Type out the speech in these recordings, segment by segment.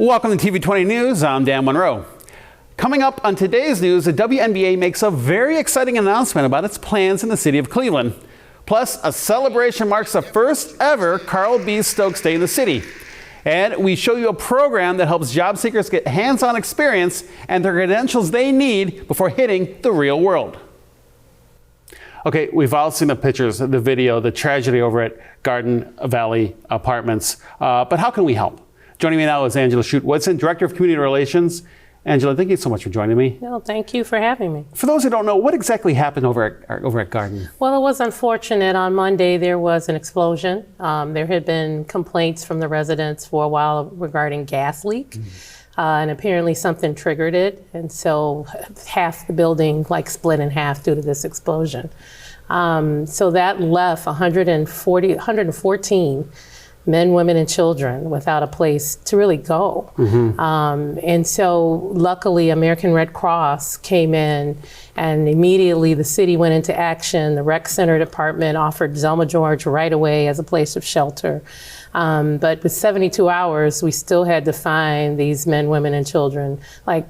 Welcome to TV20 News. I'm Dan Monroe. Coming up on today's news, the WNBA makes a very exciting announcement about its plans in the city of Cleveland. Plus, a celebration marks the first ever Carl B. Stokes Day in the city. And we show you a program that helps job seekers get hands-on experience and the credentials they need before hitting the real world. Okay, we've all seen the pictures, the video, the tragedy over at Garden Valley Apartments. But how can we help? Joining me now is Angela Schutt-Woodson, Director of Community Relations. Angela, thank you so much for joining me. No, thank you for having me. For those who don't know, what exactly happened over at Garden? Well, it was unfortunate. On Monday, there was an explosion. There had been complaints from the residents for a while regarding gas leak. And apparently something triggered it. And so half the building split in half due to this explosion. So that left 114 men, women, and children without a place to really go. And so luckily American Red Cross came in and immediately the city went into action. The rec center department offered Zelma George right away as a place of shelter. But with 72 hours, we still had to find these men, women, and children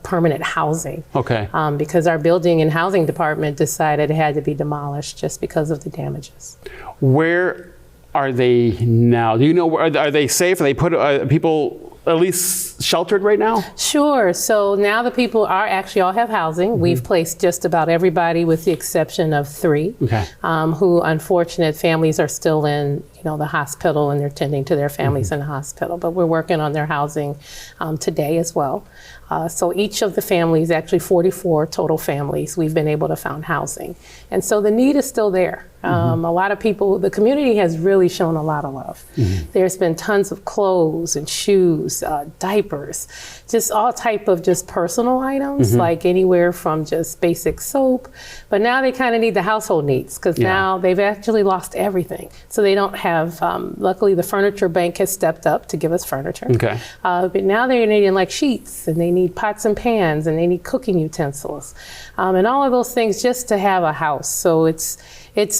permanent housing. Okay. Because our building and housing department decided it had to be demolished just because of the damages. Where are they now? Do you know, are they safe? Are they people at least sheltered right now? Sure. So now the people are actually all have housing. We've placed just about everybody with the exception of 3 who unfortunate families are still in the hospital and they're tending to their families in the hospital. But we're working on their housing today as well. So each of the families, actually 44 total families, we've been able to find housing. And so the need is still there. A lot of people, the community has really shown a lot of love. There's been tons of clothes and shoes, diapers, just all type of just personal items, like anywhere from just basic soap. But now they kind of need the household needs because now they've actually lost everything. So they don't have, luckily the furniture bank has stepped up to give us furniture. But now they're needing sheets and they need pots and pans and they need cooking utensils and all of those things just to have a house. So it's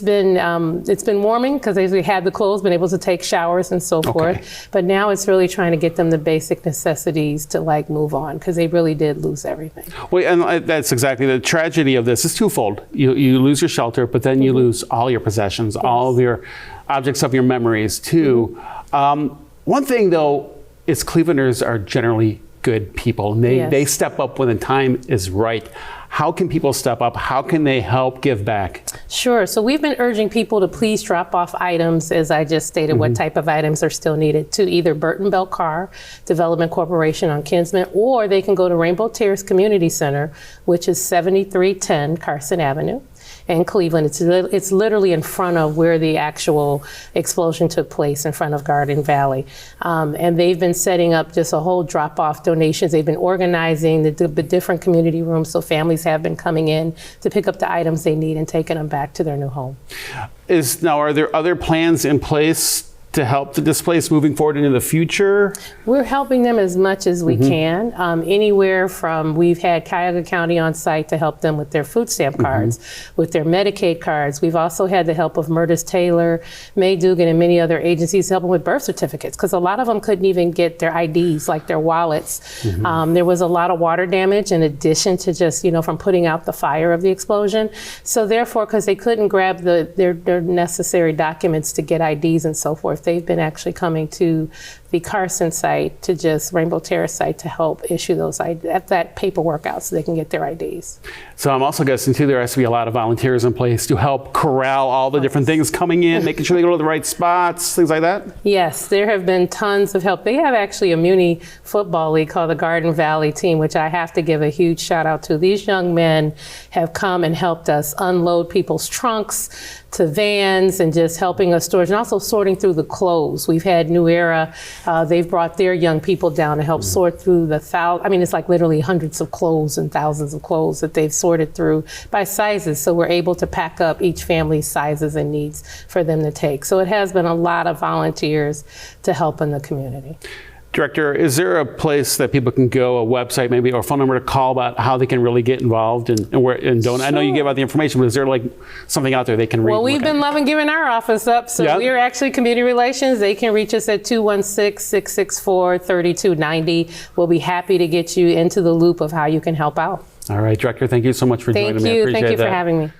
been warming because they had the clothes, been able to take showers and so forth. But now it's really trying to get them the basic necessities to move on because they really did lose everything. Well, and that's exactly the tragedy of this is twofold. You lose your shelter, but then you lose all your possessions, all of your objects of your memories too. One thing though is Clevelanders are generally good people and they step up when the time is right. How can people step up? How can they help give back? Sure. So we've been urging people to please drop off items, as I just stated, what type of items are still needed, to either Burton Bell Carr Development Corporation on Kinsman, or they can go to Rainbow Terrace Community Center, which is 7310 Carson Avenue in Cleveland. It's literally in front of where the actual explosion took place, in front of Garden Valley. And they've been setting up just a whole drop-off donations. They've been organizing the different community rooms, so families have been coming in to pick up the items they need and taking them back to their new home. Now, are there other plans in place to help the displaced moving forward into the future? We're helping them as much as we can. Anywhere from, we've had Cuyahoga County on site to help them with their food stamp cards, with their Medicaid cards. We've also had the help of Murtis Taylor, May Dugan, and many other agencies helping with birth certificates because a lot of them couldn't even get their IDs, like their wallets. There was a lot of water damage in addition to just, from putting out the fire of the explosion. So therefore, because they couldn't grab their necessary documents to get IDs and so forth, they've been actually coming to the Carson site, to just Rainbow Terrace site, to help issue that paperwork out so they can get their IDs. So I'm also guessing too there has to be a lot of volunteers in place to help corral all the different things coming in, making sure they go to the right spots, things like that? Yes, there have been tons of help. They have actually a muni football league called the Garden Valley team, which I have to give a huge shout out to. These young men have come and helped us unload people's trunks to vans and just helping us storage and also sorting through the clothes. We've had New Era. They've brought their young people down to help sort through it's literally hundreds of clothes and thousands of clothes that they've sorted through by sizes. So we're able to pack up each family's sizes and needs for them to take. So it has been a lot of volunteers to help in the community. Director, is there a place that people can go, a website maybe, or a phone number to call about how they can really get involved and donate? Sure. I know you gave out the information, but is there like something out there they can read? Well, we've been loving giving our office up, so we are actually community relations. They can reach us at 216-664-3290. We'll be happy to get you into the loop of how you can help out. All right, Director, thank you so much for joining me. I appreciate Thank you for having me.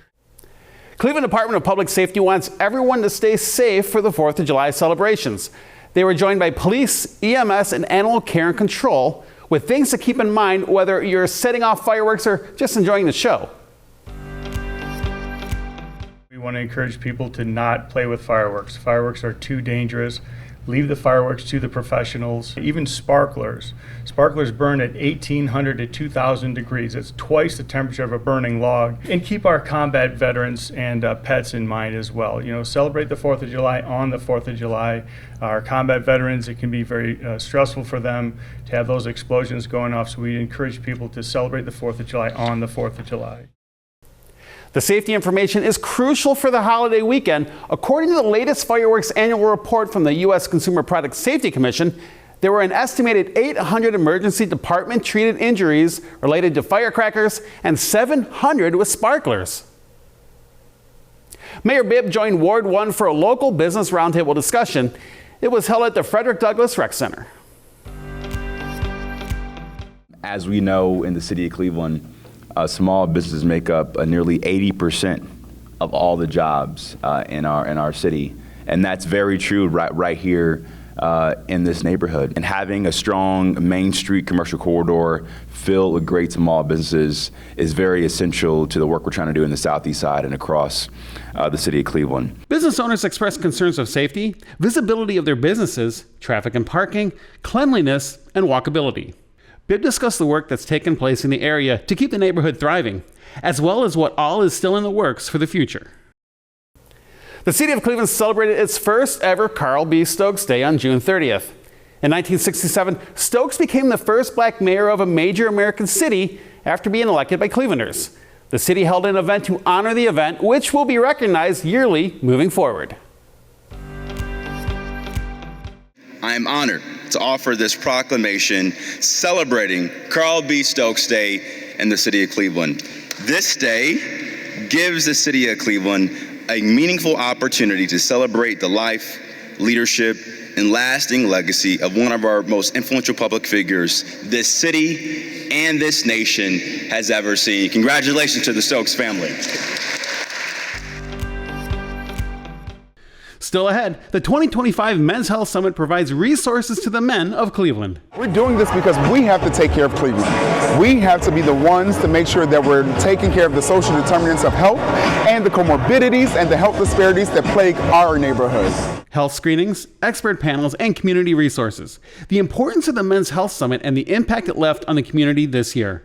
Cleveland Department of Public Safety wants everyone to stay safe for the 4th of July celebrations. They were joined by police, EMS, and animal care and control with things to keep in mind whether you're setting off fireworks or just enjoying the show. We want to encourage people to not play with fireworks. Fireworks are too dangerous. Leave the fireworks to the professionals. Even sparklers. Sparklers burn at 1,800 to 2,000 degrees. It's twice the temperature of a burning log. And keep our combat veterans and pets in mind as well. You know, celebrate the 4th of July on the 4th of July. Our combat veterans, it can be very stressful for them to have those explosions going off. So we encourage people to celebrate the 4th of July on the 4th of July. The safety information is crucial for the holiday weekend. According to the latest fireworks annual report from the U.S. Consumer Product Safety Commission, there were an estimated 800 emergency department treated injuries related to firecrackers and 700 with sparklers. Mayor Bibb joined Ward 1 for a local business roundtable discussion. It was held at the Frederick Douglass Rec Center. As we know, in the city of Cleveland, small businesses make up nearly 80% of all the jobs in our city, and that's very true right here in this neighborhood. And having a strong Main Street commercial corridor filled with great small businesses is very essential to the work we're trying to do in the southeast side and across the city of Cleveland. Business owners expressed concerns of safety, visibility of their businesses, traffic and parking, cleanliness, and walkability. Bibb discussed the work that's taken place in the area to keep the neighborhood thriving, as well as what all is still in the works for the future. The city of Cleveland celebrated its first ever Carl B. Stokes Day on June 30th. In 1967, Stokes became the first black mayor of a major American city after being elected by Clevelanders. The city held an event to honor the event, which will be recognized yearly moving forward. I am honored to offer this proclamation celebrating Carl B. Stokes Day in the city of Cleveland. This day gives the city of Cleveland a meaningful opportunity to celebrate the life, leadership, and lasting legacy of one of our most influential public figures this city and this nation has ever seen. Congratulations to the Stokes family. Still ahead, the 2025 Men's Health Summit provides resources to the men of Cleveland. We're doing this because we have to take care of Cleveland. We have to be the ones to make sure that we're taking care of the social determinants of health and the comorbidities and the health disparities that plague our neighborhoods. Health screenings, expert panels, and community resources. The importance of the Men's Health Summit and the impact it left on the community this year.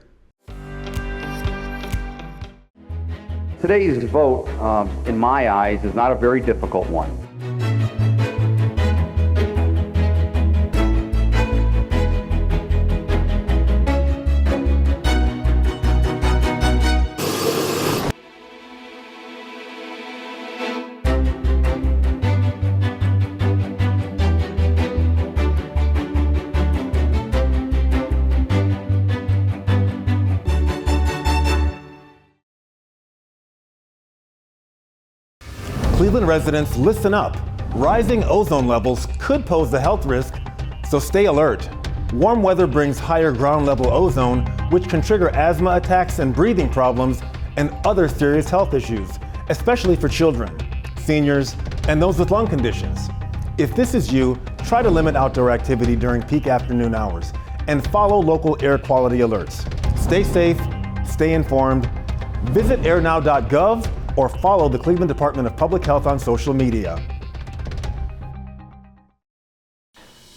Today's vote, in my eyes, is not a very difficult one. Cleveland residents, listen up. Rising ozone levels could pose a health risk, so stay alert. Warm weather brings higher ground level ozone, which can trigger asthma attacks and breathing problems and other serious health issues, especially for children, seniors, and those with lung conditions. If this is you, try to limit outdoor activity during peak afternoon hours and follow local air quality alerts. Stay safe, stay informed. Visit airnow.gov or follow the Cleveland Department of Public Health on social media.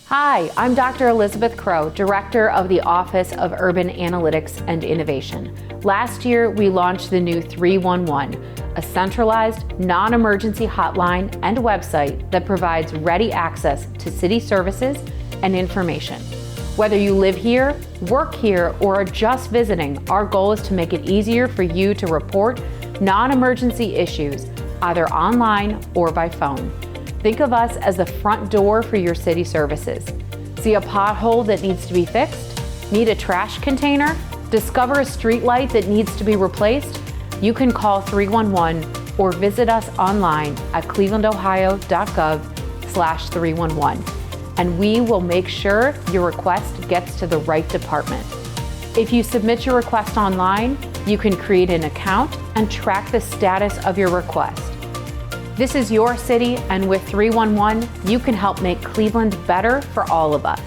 Hi, I'm Dr. Elizabeth Crow, Director of the Office of Urban Analytics and Innovation. Last year, we launched the new 311, a centralized, non-emergency hotline and website that provides ready access to city services and information. Whether you live here, work here, or are just visiting, our goal is to make it easier for you to report non-emergency issues, either online or by phone. Think of us as the front door for your city services. See a pothole that needs to be fixed? Need a trash container? Discover a street light that needs to be replaced? You can call 311 or visit us online at clevelandohio.gov/311, and we will make sure your request gets to the right department. If you submit your request online, you can create an account and track the status of your request. This is your city, and with 311, you can help make Cleveland better for all of us.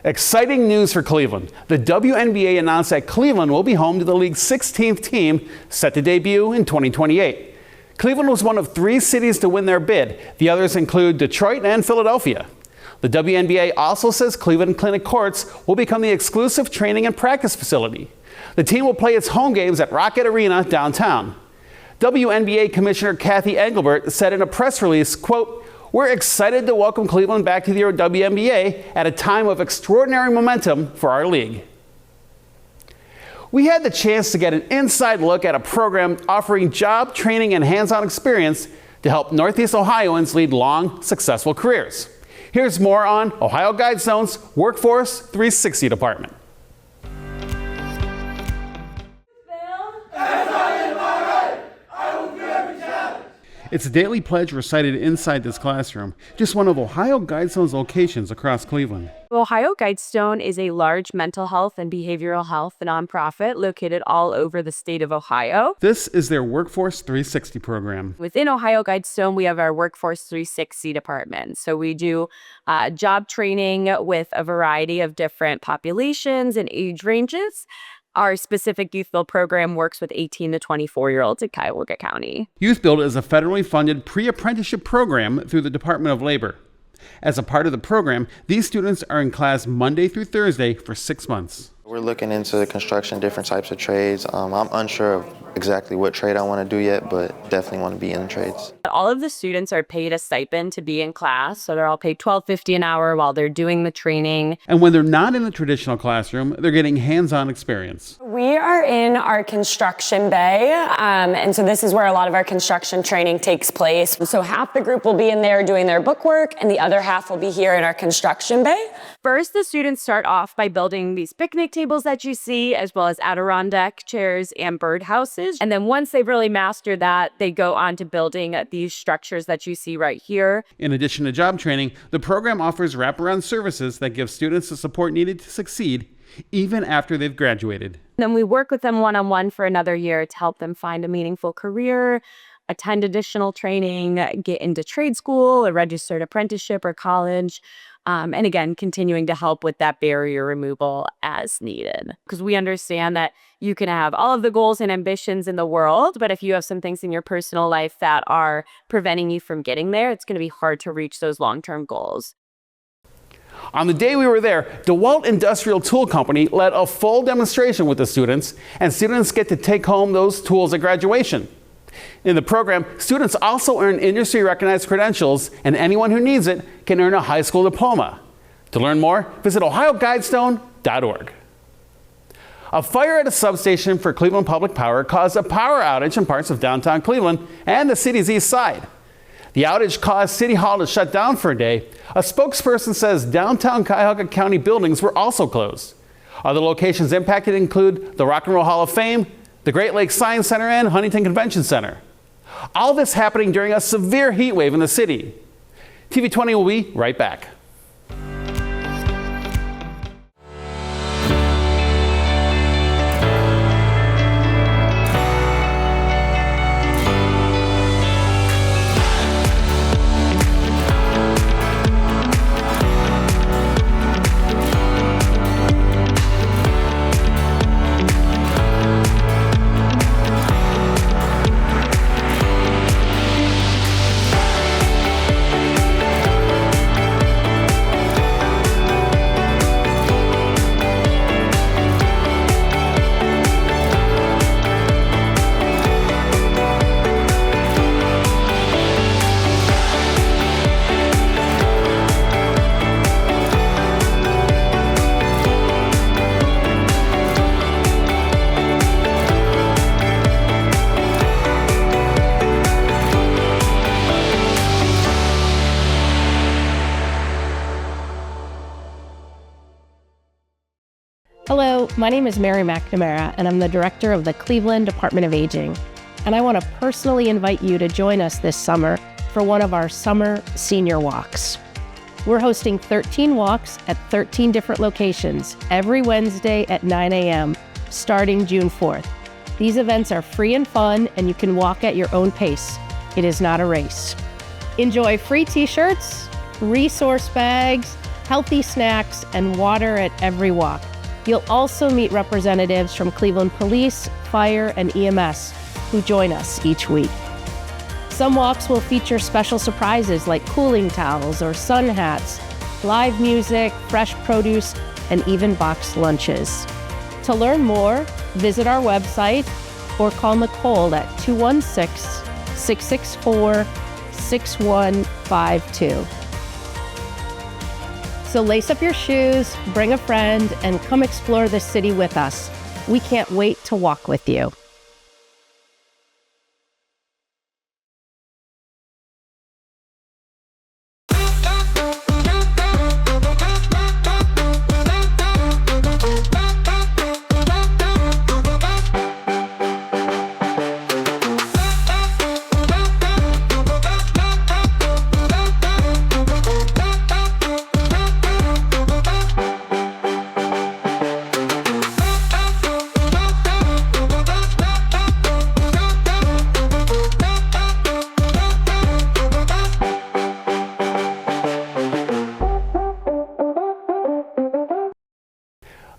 Exciting news for Cleveland. The WNBA announced that Cleveland will be home to the league's 16th team, set to debut in 2028. Cleveland was one of 3 cities to win their bid. The others include Detroit and Philadelphia. The WNBA also says Cleveland Clinic Courts will become the exclusive training and practice facility. The team will play its home games at Rocket Arena downtown. WNBA Commissioner Kathy Engelbert said in a press release, quote, "We're excited to welcome Cleveland back to the WNBA at a time of extraordinary momentum for our league." We had the chance to get an inside look at a program offering job training and hands-on experience to help Northeast Ohioans lead long, successful careers. Here's more on Ohio Guidestone's Workforce 360 department. It's a daily pledge recited inside this classroom, just one of Ohio Guidestone's locations across Cleveland. Ohio Guidestone is a large mental health and behavioral health nonprofit located all over the state of Ohio. This is their Workforce 360 program. Within Ohio Guidestone, we have our Workforce 360 department. So we do job training with a variety of different populations and age ranges. Our specific Youth Build program works with 18 to 24-year-olds in Cuyahoga County. Youth Build is a federally funded pre-apprenticeship program through the Department of Labor. As a part of the program, these students are in class Monday through Thursday for 6 months. We're looking into construction, different types of trades. I'm unsure of exactly what trade I want to do yet, but definitely want to be in the trades. All of the students are paid a stipend to be in class, so they're all paid $12.50 an hour while they're doing the training. And when they're not in the traditional classroom, they're getting hands-on experience. We are in our construction bay, and so this is where a lot of our construction training takes place. So half the group will be in there doing their bookwork, and the other half will be here in our construction bay. First, the students start off by building these picnic tables that you see, as well as Adirondack chairs and bird houses. And then once they've really mastered that, they go on to building these structures that you see right here. In addition to job training, the program offers wraparound services that give students the support needed to succeed, even after they've graduated. Then we work with them one-on-one for another year to help them find a meaningful career, attend additional training, get into trade school, a registered apprenticeship or college. And again, continuing to help with that barrier removal as needed. Because we understand that you can have all of the goals and ambitions in the world, but if you have some things in your personal life that are preventing you from getting there, it's going to be hard to reach those long-term goals. On the day we were there, DeWalt Industrial Tool Company led a full demonstration with the students, and students get to take home those tools at graduation. In the program, students also earn industry-recognized credentials, and anyone who needs it can earn a high school diploma. To learn more, visit ohioguidestone.org. A fire at a substation for Cleveland Public Power caused a power outage in parts of downtown Cleveland and the city's east side. The outage caused City Hall to shut down for a day. A spokesperson says downtown Cuyahoga County buildings were also closed. Other locations impacted include the Rock and Roll Hall of Fame, the Great Lakes Science Center, and Huntington Convention Center. All this happening during a severe heat wave in the city. TV20 will be right back. My name is Mary McNamara, and I'm the director of the Cleveland Department of Aging. And I want to personally invite you to join us this summer for one of our summer senior walks. We're hosting 13 walks at 13 different locations every Wednesday at 9 a.m., starting June 4th. These events are free and fun, and you can walk at your own pace. It is not a race. Enjoy free t-shirts, resource bags, healthy snacks, and water at every walk. You'll also meet representatives from Cleveland Police, Fire, and EMS who join us each week. Some walks will feature special surprises like cooling towels or sun hats, live music, fresh produce, and even boxed lunches. To learn more, visit our website or call Nicole at 216-664-6152. So lace up your shoes, bring a friend, and come explore the city with us. We can't wait to walk with you.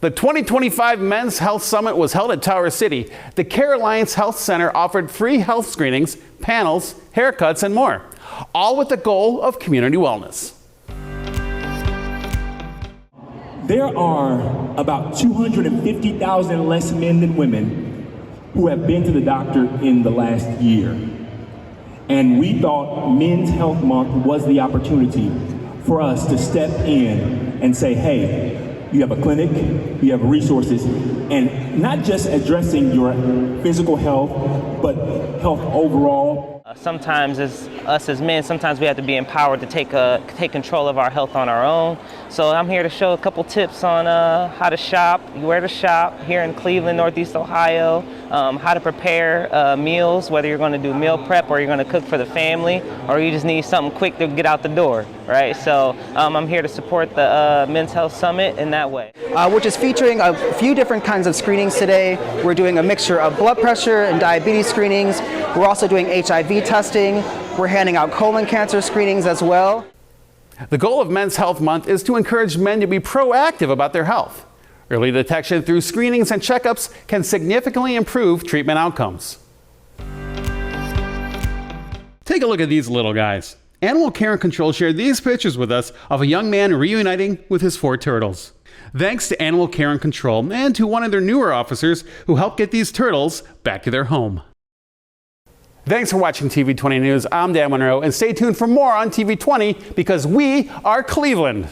The 2025 Men's Health Summit was held at Tower City. The Care Alliance Health Center offered free health screenings, panels, haircuts, and more, all with the goal of community wellness. There are about 250,000 less men than women who have been to the doctor in the last year. And we thought Men's Health Month was the opportunity for us to step in and say, hey, you have a clinic, you have resources, and not just addressing your physical health, but health overall. Sometimes as us as men, sometimes we have to be empowered to take control of our health on our own. So I'm here to show a couple tips on how to shop, where to shop here in Cleveland, Northeast Ohio, how to prepare meals, whether you're going to do meal prep or you're going to cook for the family, or you just need something quick to get out the door, right? So I'm here to support the Men's Health Summit in that way. Which is featuring a few different kinds of screenings today. We're doing a mixture of blood pressure and diabetes screenings. We're also doing HIV testing. We're handing out colon cancer screenings as well. The goal of Men's Health Month is to encourage men to be proactive about their health. Early detection through screenings and checkups can significantly improve treatment outcomes. Take a look at these little guys. Animal Care and Control shared these pictures with us of a young man reuniting with his 4 turtles. Thanks to Animal Care and Control and to one of their newer officers who helped get these turtles back to their home. Thanks for watching TV20 News. I'm Dan Monroe, and stay tuned for more on TV20 because we are Cleveland.